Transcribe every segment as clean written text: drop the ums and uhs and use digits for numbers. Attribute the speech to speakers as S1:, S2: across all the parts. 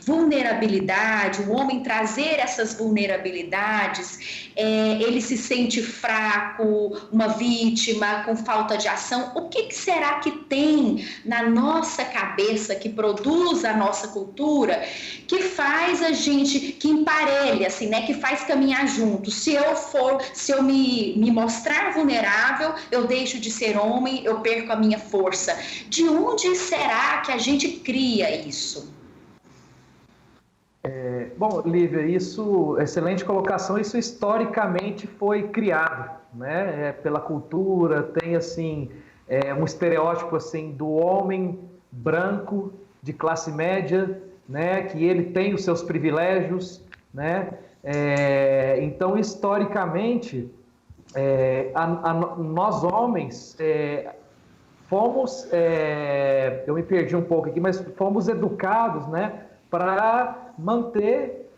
S1: vulnerabilidade, o homem trazer essas vulnerabilidades, ele se sente fraco, uma vítima, com falta de ação. O que será que tem na nossa cabeça, que produz a nossa cultura, que faz a gente, que emparelha, assim, né, que faz caminhar junto? Se eu me mostrar vulnerável, eu deixo de ser homem, eu perco a minha força. De onde será que a gente cria isso?
S2: Bom, Lívia, excelente colocação, isso historicamente foi criado, né, pela cultura, tem assim, um estereótipo assim, do homem branco, de classe média, né, que ele tem os seus privilégios, né, então historicamente, nós homens fomos, eu me perdi um pouco aqui, mas fomos educados, né, para manter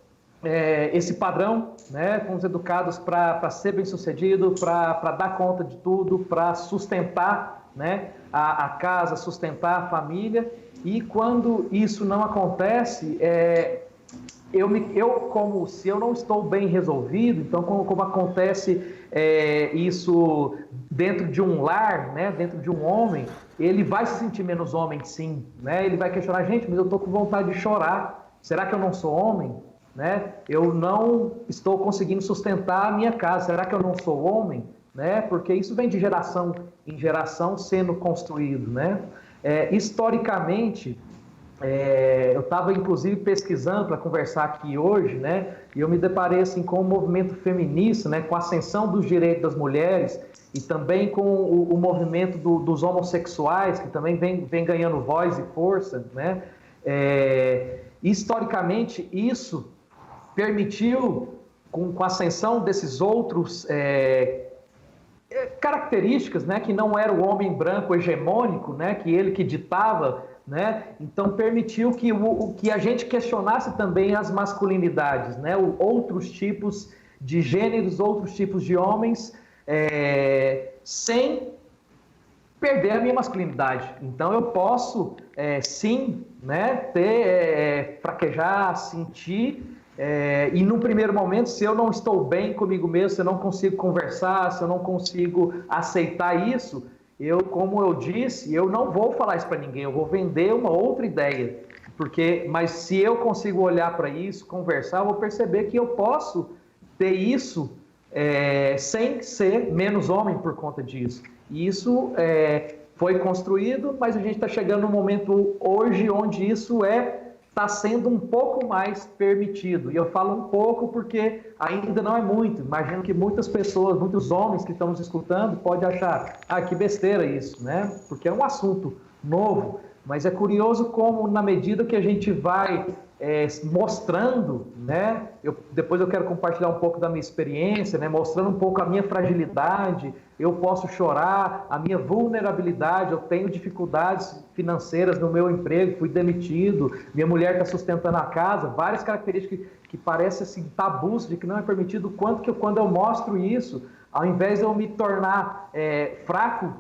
S2: esse padrão, né? Fomos educados para ser bem-sucedido, para dar conta de tudo, para sustentar, né, a casa, sustentar a família. E quando isso não acontece, como se eu não estou bem resolvido, então como acontece isso dentro de um lar, né, dentro de um homem, ele vai se sentir menos homem, sim, né? Ele vai questionar, gente, mas eu estou com vontade de chorar, será que eu não sou homem? Né? Eu não estou conseguindo sustentar a minha casa, será que eu não sou homem? Né? Porque isso vem de geração em geração sendo construído, né? Historicamente, eu estava inclusive pesquisando para conversar aqui hoje, né? E eu me deparei assim, com o movimento feminista, né? Com a ascensão dos direitos das mulheres e também com o movimento dos homossexuais, que também vem ganhando voz e força, né? Historicamente, isso permitiu, com a ascensão desses outros características, né, que não era o homem branco hegemônico, né, que ele que ditava, né, então permitiu que a gente questionasse também as masculinidades, né, outros tipos de gêneros, outros tipos de homens, sem perder a minha masculinidade. Então eu posso, sim, né, fraquejar, sentir, e no primeiro momento, se eu não estou bem comigo mesmo, se eu não consigo conversar, se eu não consigo aceitar isso, como eu disse, eu não vou falar isso para ninguém, eu vou vender uma outra ideia, mas se eu consigo olhar para isso, conversar, eu vou perceber que eu posso ter isso sem ser menos homem por conta disso. E isso foi construído, mas a gente está chegando num momento hoje onde isso está sendo um pouco mais permitido. E eu falo um pouco porque ainda não é muito. Imagino que muitas pessoas, muitos homens que estão nos escutando podem achar, que besteira isso, né? Porque é um assunto novo. Mas é curioso como, na medida que a gente vai mostrando, né? Depois eu quero compartilhar um pouco da minha experiência, né? Mostrando um pouco a minha fragilidade, eu posso chorar, a minha vulnerabilidade, eu tenho dificuldades financeiras no meu emprego, fui demitido, minha mulher está sustentando a casa, várias características que parecem assim, tabus, de que não é permitido, quando eu mostro isso, ao invés de eu me tornar fraco,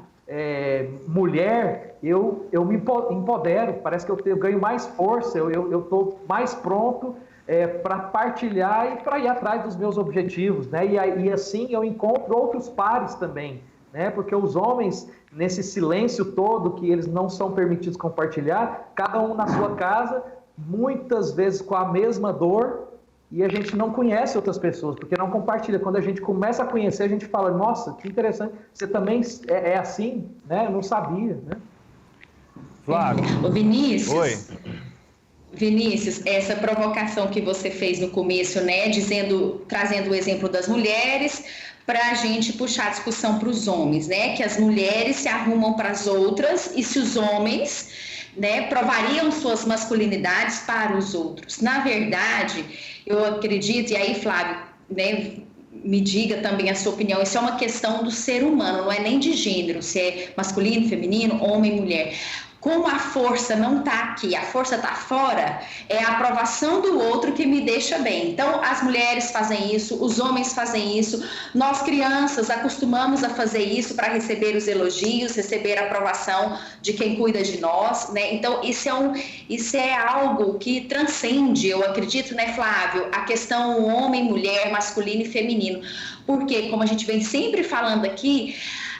S2: mulher, eu me empodero, parece que eu ganho mais força, eu estou mais pronto para partilhar e para ir atrás dos meus objetivos, né? E assim eu encontro outros pares também, né? Porque os homens, nesse silêncio todo que eles não são permitidos compartilhar, cada um na sua casa, muitas vezes com a mesma dor, e a gente não conhece outras pessoas, porque não compartilha. Quando a gente começa a conhecer, a gente fala, nossa, que interessante, você também é assim, né? Eu não sabia, né?
S3: Flávio.
S1: Ô, Vinícius.
S3: Oi.
S1: Vinícius, essa provocação que você fez no começo, né, trazendo o exemplo das mulheres, para a gente puxar a discussão para os homens, né, que as mulheres se arrumam para as outras e se os homens, né, provariam suas masculinidades para os outros. Na verdade, eu acredito, e aí, Flávio, né, me diga também a sua opinião, isso é uma questão do ser humano, não é nem de gênero, se é masculino, feminino, homem, mulher. como a força não está aqui, a força está fora, é a aprovação do outro que me deixa bem. Então, as mulheres fazem isso, os homens fazem isso, nós crianças acostumamos a fazer isso para receber os elogios, receber a aprovação de quem cuida de nós, né? Então, isso é algo que transcende, eu acredito, né, Flávio, a questão homem, mulher, masculino e feminino. Porque, como a gente vem sempre falando aqui,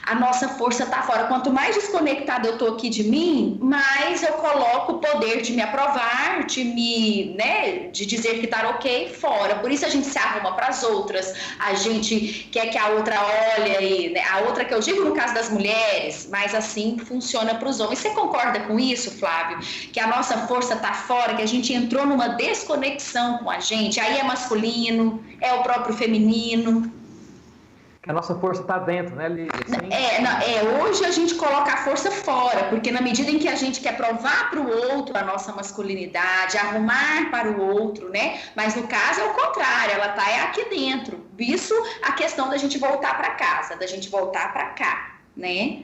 S1: a nossa força está fora. Quanto mais desconectada eu estou aqui de mim, mais eu coloco o poder de me aprovar, de dizer que está ok fora. Por isso a gente se arruma para as outras, a gente quer que a outra olhe, né? A outra que eu digo no caso das mulheres, mas assim funciona para os homens. Você concorda com isso, Flávio? Que a nossa força está fora, que a gente entrou numa desconexão com a gente, aí é masculino, é o próprio feminino.
S2: Que a nossa força está dentro, né, Lídia?
S1: Hoje a gente coloca a força fora, porque na medida em que a gente quer provar para o outro a nossa masculinidade, arrumar para o outro, né? Mas no caso é o contrário, ela está aqui dentro. Isso a questão da gente voltar para casa, da gente voltar para cá, né?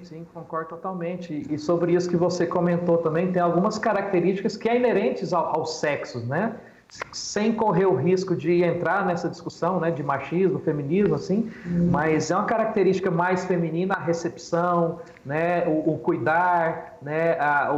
S2: Sim, concordo totalmente. E sobre isso que você comentou também, tem algumas características que é inerentes aos sexos, né? Sem correr o risco de entrar nessa discussão, né, de machismo, feminismo, assim, mas é uma característica mais feminina a recepção, né, o cuidar, né,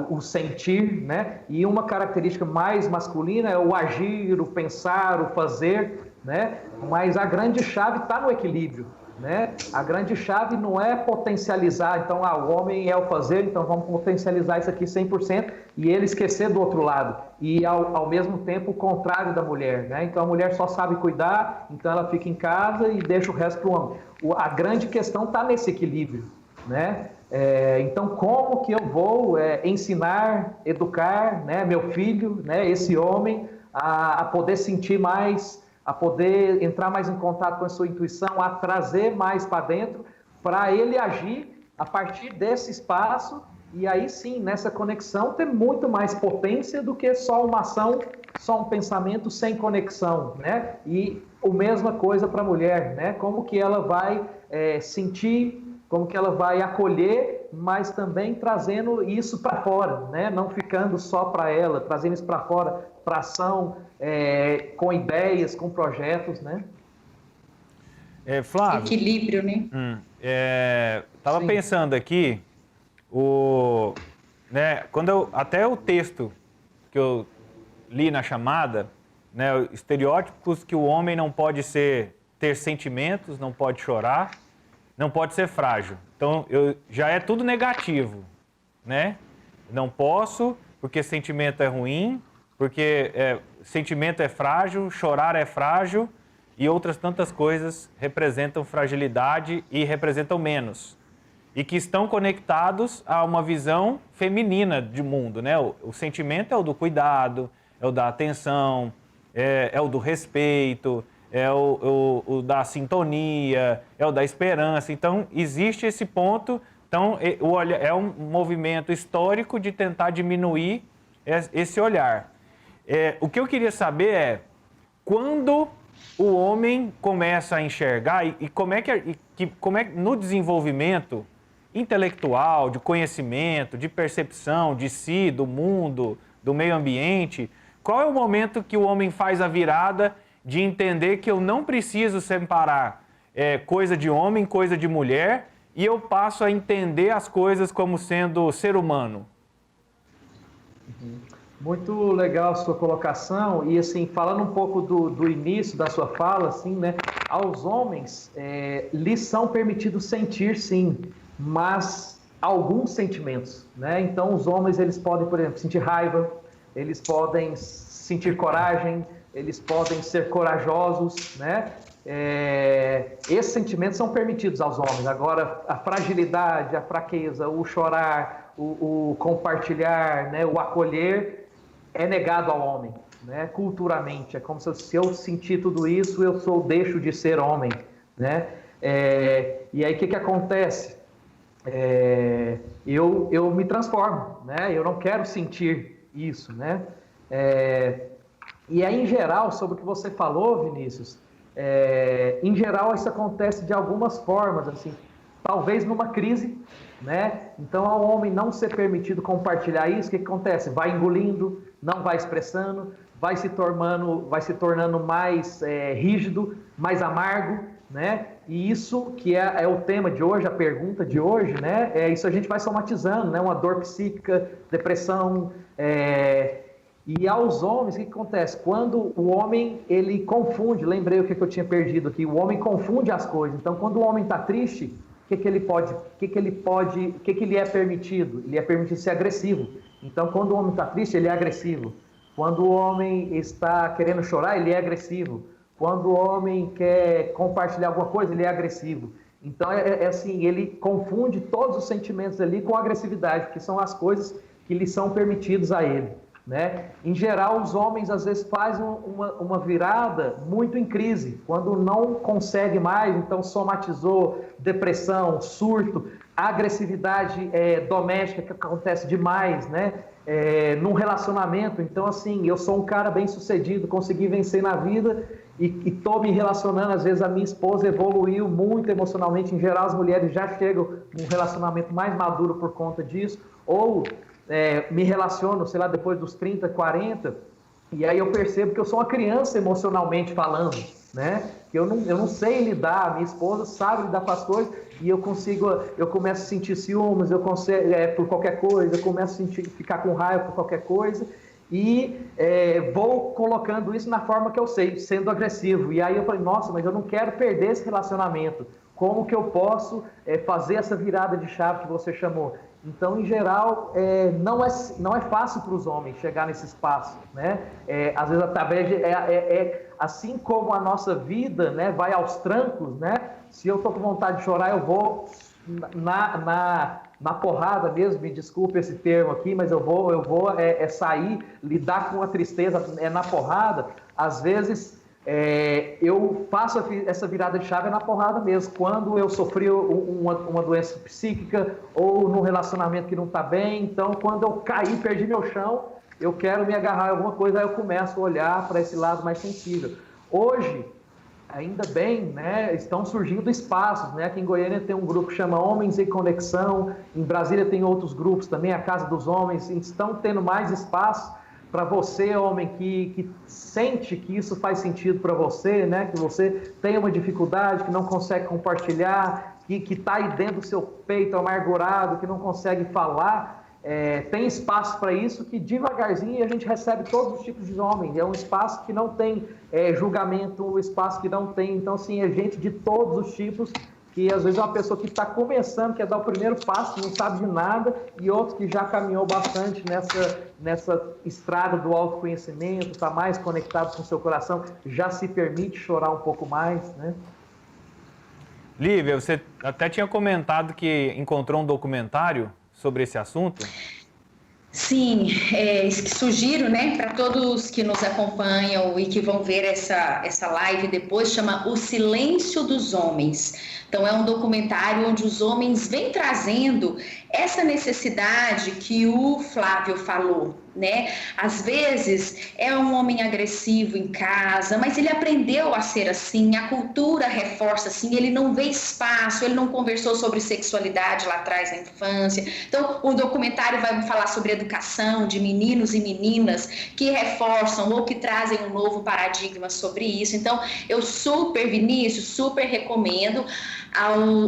S2: o sentir, né, e uma característica mais masculina é o agir, o pensar, o fazer, né, mas a grande chave está no equilíbrio. Né? A grande chave não é potencializar, então o homem é o fazer, então vamos potencializar isso aqui 100% e ele esquecer do outro lado. E ao mesmo tempo o contrário da mulher, né? Então a mulher só sabe cuidar, então ela fica em casa e deixa o resto para o homem. A grande questão está nesse equilíbrio, né? Então como que eu vou ensinar, educar, né, meu filho, né, esse homem a poder sentir mais, a poder entrar mais em contato com a sua intuição, a trazer mais para dentro, para ele agir a partir desse espaço, e aí sim, nessa conexão, ter muito mais potência do que só uma ação, só um pensamento sem conexão, né? E a mesma coisa para a mulher, né? Como que ela vai sentir, como que ela vai acolher, mas também trazendo isso para fora, né? Não ficando só para ela, trazendo isso para fora, para ação, com ideias, com projetos, né?
S3: Flávio,
S1: equilíbrio, né?
S3: Estava pensando aqui, né, até o texto que eu li na chamada, né, estereótipos que o homem não pode ter sentimentos, não pode chorar, não pode ser frágil. Então, já é tudo negativo, né? Não posso, porque sentimento é ruim, porque sentimento é frágil, chorar é frágil e outras tantas coisas representam fragilidade e representam menos. E que estão conectados a uma visão feminina de mundo, né? O sentimento é o do cuidado, é o da atenção, é o do respeito, é o da sintonia, é o da esperança. Então, existe esse ponto. Então, é um movimento histórico de tentar diminuir esse olhar. O que eu queria saber é quando o homem começa a enxergar e como é que no desenvolvimento intelectual, de conhecimento, de percepção de si, do mundo, do meio ambiente, qual é o momento que o homem faz a virada de entender que eu não preciso separar coisa de homem, coisa de mulher, e eu passo a entender as coisas como sendo ser humano?
S2: Muito legal a sua colocação, e assim, falando um pouco do início da sua fala, assim, né, aos homens, lhes são permitidos sentir, sim, mas alguns sentimentos, né, então os homens, eles podem, por exemplo, sentir raiva, eles podem sentir coragem, eles podem ser corajosos, né, esses sentimentos são permitidos aos homens. Agora, a fragilidade, a fraqueza, o chorar, o compartilhar, né, o acolher, é negado ao homem, né? Culturalmente. É como se eu sentir tudo isso, eu deixo de ser homem, né? E aí o que acontece? Eu me transformo, né? Eu não quero sentir isso, né? E aí, em geral, sobre o que você falou, Vinícius, em geral isso acontece de algumas formas, assim, talvez numa crise, né? Então, ao homem não ser permitido compartilhar isso, o que acontece? Vai engolindo, não vai expressando, vai se tornando mais rígido, mais amargo, né? E isso que é o tema de hoje, a pergunta de hoje, né? Isso a gente vai somatizando, né? Uma dor psíquica, depressão. E aos homens, o que acontece? Quando o homem, ele confunde, lembrei o que eu tinha perdido aqui, o homem confunde as coisas. Então, quando o homem está triste, o que ele é permitido? Ele é permitido ser agressivo. Então, quando o homem está triste, ele é agressivo. Quando o homem está querendo chorar, ele é agressivo. Quando o homem quer compartilhar alguma coisa, ele é agressivo. Então, assim, ele confunde todos os sentimentos ali com agressividade, que são as coisas que lhe são permitidas a ele, né? Em geral, os homens às vezes fazem uma virada muito em crise, quando não consegue mais, então somatizou depressão, surto, agressividade doméstica que acontece demais, né? Num relacionamento. Então, assim, eu sou um cara bem sucedido, consegui vencer na vida e estou me relacionando. Às vezes a minha esposa evoluiu muito emocionalmente. Em geral, as mulheres já chegam num relacionamento mais maduro por conta disso, ou me relaciono, sei lá, depois dos 30, 40, e aí eu percebo que eu sou uma criança emocionalmente falando, né? Que eu não sei lidar, a minha esposa sabe lidar com as coisas, e eu começo a sentir ciúmes, por qualquer coisa, eu começo a ficar com raiva por qualquer coisa, e vou colocando isso na forma que eu sei, sendo agressivo. E aí eu falei, nossa, mas eu não quero perder esse relacionamento. Como que eu posso fazer essa virada de chave que você chamou? Então, em geral, não é fácil para os homens chegar nesse espaço, né? Às vezes, assim como a nossa vida, né, vai aos trancos, né? Se eu estou com vontade de chorar, eu vou na porrada mesmo, me desculpe esse termo aqui, mas eu vou sair, lidar com a tristeza na porrada. Às vezes, eu faço essa virada de chave na porrada mesmo, quando eu sofri uma doença psíquica ou num relacionamento que não está bem. Então, quando eu caí, perdi meu chão, eu quero me agarrar a alguma coisa, aí eu começo a olhar para esse lado mais sensível. Hoje, ainda bem, né, estão surgindo espaços, né? Aqui em Goiânia tem um grupo que chama Homens em Conexão, em Brasília tem outros grupos também, a Casa dos Homens, estão tendo mais espaços para você, homem, que sente que isso faz sentido para você, né? Que você tem uma dificuldade, que não consegue compartilhar, que está aí dentro do seu peito amargurado, que não consegue falar. Tem espaço para isso, que devagarzinho a gente recebe todos os tipos de homens. É um espaço que não tem julgamento, um espaço que não tem. Então, assim, é gente de todos os tipos, que às vezes é uma pessoa que está começando, quer dar o primeiro passo, não sabe de nada, e outros que já caminhou bastante nessa estrada do autoconhecimento, está mais conectado com o seu coração, já se permite chorar um pouco mais, né?
S3: Lívia, você até tinha comentado que encontrou um documentário sobre esse assunto.
S1: Sim, sugiro, né, para todos que nos acompanham e que vão ver essa live depois, chama O Silêncio dos Homens. Então, é um documentário onde os homens vêm trazendo essa necessidade que o Flávio falou, né? Às vezes é um homem agressivo em casa, mas ele aprendeu a ser assim, a cultura reforça assim, ele não vê espaço, ele não conversou sobre sexualidade lá atrás na infância. Então, o documentário vai falar sobre educação de meninos e meninas que reforçam ou que trazem um novo paradigma sobre isso. Então, eu Vinícius, super recomendo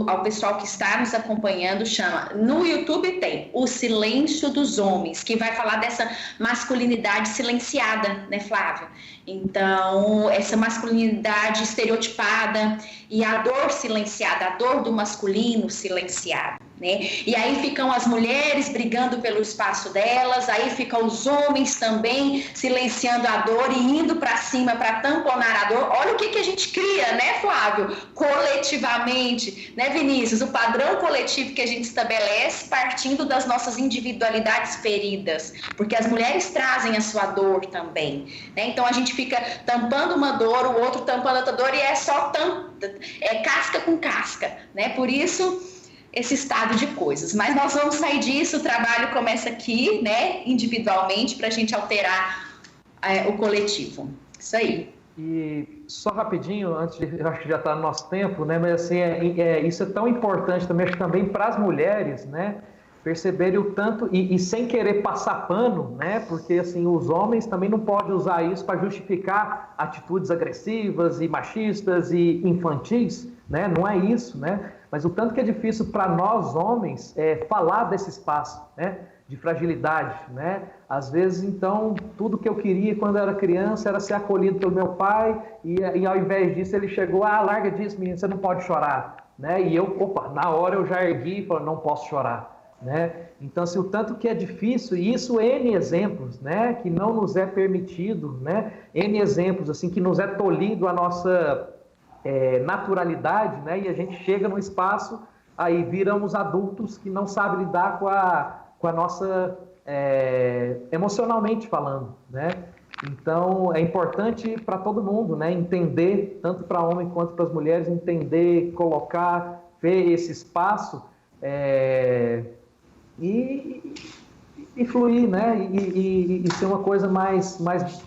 S1: ao pessoal que está nos acompanhando, chama, no YouTube tem O Silêncio dos Homens, que vai falar dessa masculinidade silenciada, né, Flávio? Então, essa masculinidade estereotipada e a dor silenciada, a dor do masculino silenciado, né? E aí ficam as mulheres brigando pelo espaço delas, aí ficam os homens também silenciando a dor e indo para cima para tamponar a dor. Olha o que a gente cria, né, Flávio? Coletivamente, né, Vinícius? O padrão coletivo que a gente estabelece partindo das nossas individualidades feridas, porque as mulheres trazem a sua dor também, né? Então, a gente fica tampando uma dor, o outro tampando outra dor, e é só casca com casca, né? Por isso, esse estado de coisas. Mas nós vamos sair disso, o trabalho começa aqui, né? Individualmente, para a gente alterar o coletivo. Isso aí.
S2: E só rapidinho, eu acho que já está no nosso tempo, né? Mas assim, isso é tão importante também, acho que também para as mulheres, né? perceberem o tanto, e sem querer passar pano, né? Porque assim, os homens também não podem usar isso para justificar atitudes agressivas e machistas e infantis, né? Não é isso, né? Mas o tanto que é difícil para nós homens falar desse espaço, né? De fragilidade, né? Às vezes, então, tudo que eu queria quando eu era criança era ser acolhido pelo meu pai e ao invés disso ele chegou, larga disso, menino, você não pode chorar, né? E eu, na hora eu já ergui e falei, não posso chorar. Né? Então, assim, o tanto que é difícil, e isso N exemplos, né, que não nos é permitido, né, N exemplos assim, que nos é tolhido a nossa naturalidade, né, e a gente chega no espaço, aí viramos adultos que não sabem lidar com a nossa, emocionalmente falando, né? Então, é importante para todo mundo, né, entender, tanto para homem quanto para as mulheres, entender, colocar, ver esse espaço, e fluir, né? E ser uma coisa mais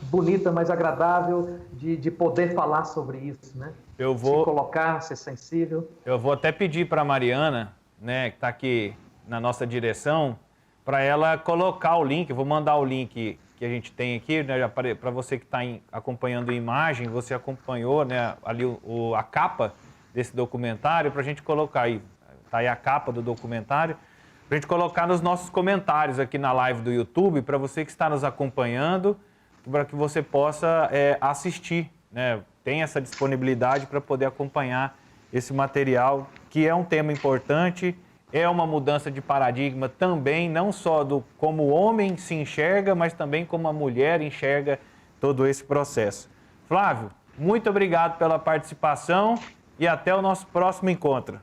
S2: bonita, mais agradável de poder falar sobre isso, né? Se colocar, ser sensível.
S3: Eu vou até pedir para a Mariana, né, que está aqui na nossa direção, para ela colocar o link. Eu vou mandar o link que a gente tem aqui, né, para você que está acompanhando a imagem, você acompanhou, né, ali a capa desse documentário, para a gente colocar aí. Está aí a capa do documentário. Para a gente colocar nos nossos comentários aqui na live do YouTube, para você que está nos acompanhando, para que você possa assistir, né? Tem essa disponibilidade para poder acompanhar esse material, que é um tema importante, é uma mudança de paradigma também, não só do como o homem se enxerga, mas também como a mulher enxerga todo esse processo. Flávio, muito obrigado pela participação e até o nosso próximo encontro.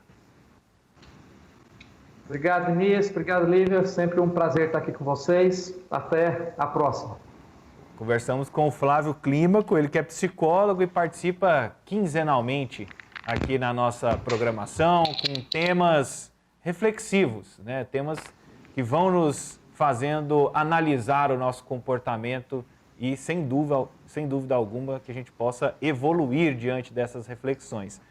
S2: Obrigado, Inês. Obrigado, Lívia. Sempre um prazer estar aqui com vocês. Até a próxima.
S3: Conversamos com o Flávio Clímaco, ele que é psicólogo e participa quinzenalmente aqui na nossa programação com temas reflexivos, né? Temas que vão nos fazendo analisar o nosso comportamento e, sem dúvida alguma, que a gente possa evoluir diante dessas reflexões.